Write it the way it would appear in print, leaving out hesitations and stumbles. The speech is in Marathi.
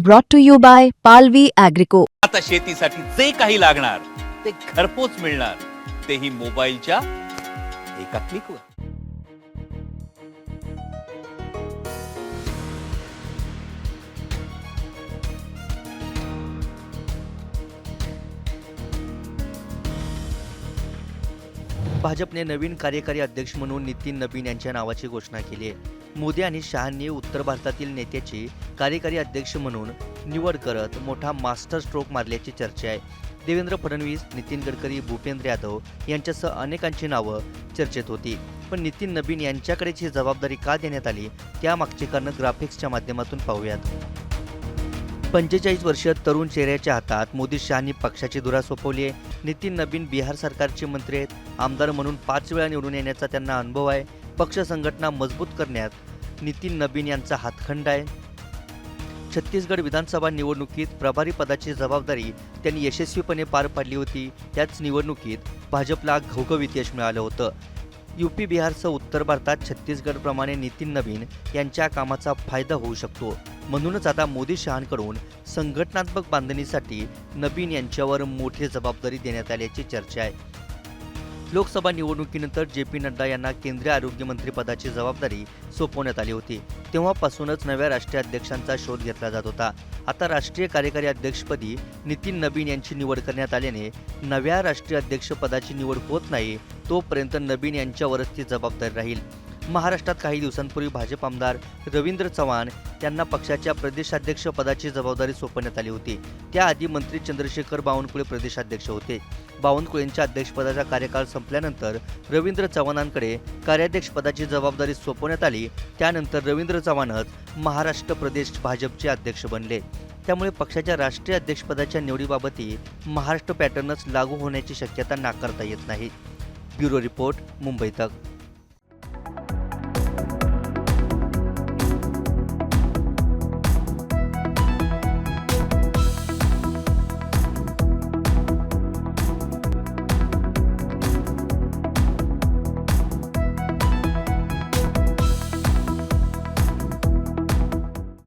brought to you by Palvi Agrico. आता शेतीसाठी जे काही लागणार ते घरपोच मिळणार, तेही मोबाईलच्या एका क्लिकवर. भाजपने नवीन कार्यकारी अध्यक्ष म्हणून नितीन नबीन यांच्या नावाची घोषणा केली आहे. मोदी आणि शहांनी उत्तर भारतातील नेत्याची कार्यकारी अध्यक्ष म्हणून निवड करत मोठा मास्टर स्ट्रोक मारल्याची चर्चा आहे. देवेंद्र फडणवीस, नितीन गडकरी, भूपेंद्र यादव यांच्यासह अनेकांची नावं चर्चेत होती. पण नितीन नबीन यांच्याकडेच ही जबाबदारी का देण्यात आली, त्यामागचे कारण ग्राफिक्सच्या माध्यमातून पाहूयात. 45 वर्षीय तरुण चेहऱ्याच्या हातात मोदी शहांनी पक्षाची धुरा सोपवली आहे. नितीन नबीन बिहार सरकारचे मंत्री आहेत. आमदार म्हणून 5 वेळा निवडून येण्याचा त्यांना अनुभव आहे. पक्ष संघटना मजबूत करण्यात नितीन नबीन यांचा हातखंडा आहे. छत्तीसगड विधानसभा निवडणुकीत प्रभारी पदाची जबाबदारी त्यांनी यशस्वीपणे पार पाडली होती. याच निवडणुकीत भाजपला घवघवीत यश मिळालं होतं. यूपी, बिहारसह उत्तर भारतात छत्तीसगडप्रमाणे नितीन नबीन यांच्या कामाचा फायदा होऊ शकतो. म्हणूनच आता मोदी शहांकडून संघटनात्मक बांधणीसाठी नबीन यांच्यावर मोठी जबाबदारी देण्यात आल्याची चर्चा आहे. लोकसभा निवडणुकीनंतर जे.पी. नड्डा यांना केंद्रीय आरोग्यमंत्री पदाची जबाबदारी सोपवण्यात आली होती. तेव्हापासूनच नव्या राष्ट्रीय अध्यक्षांचा शोध घेतला जात होता. आता राष्ट्रीय कार्यकारी अध्यक्षपदी नितीन नबीन यांची निवड करण्यात आल्याने नव्या राष्ट्रीय अध्यक्षपदाची निवड होत नाही तोपर्यंत नबीन यांच्यावरच ती जबाबदारी राहील. महाराष्ट्रात काही दिवसांपूर्वी भाजप आमदार रवींद्र चव्हाण यांना पक्षाच्या प्रदेशाध्यक्ष पदाची जबाबदारी सोपवण्यात आली होती. त्याआधी मंत्री चंद्रशेखर बावनकुळे प्रदेशाध्यक्ष होते. बावनकुळेंच्या अध्यक्षपदाचा कार्यकाळ संपल्यानंतर रवींद्र चव्हाणांकडे कार्याध्यक्ष पदाची जबाबदारी सोपवण्यात आली. त्यानंतर रवींद्र चव्हाणच महाराष्ट्र प्रदेश भाजपचे अध्यक्ष बनले. त्यामुळे पक्षाच्या राष्ट्रीय अध्यक्षपदाच्या निवडीबाबतही महाराष्ट्र पॅटर्नच लागू होण्याची शक्यता नाकारता येत नाही. ब्युरो रिपोर्ट, मुंबई तक.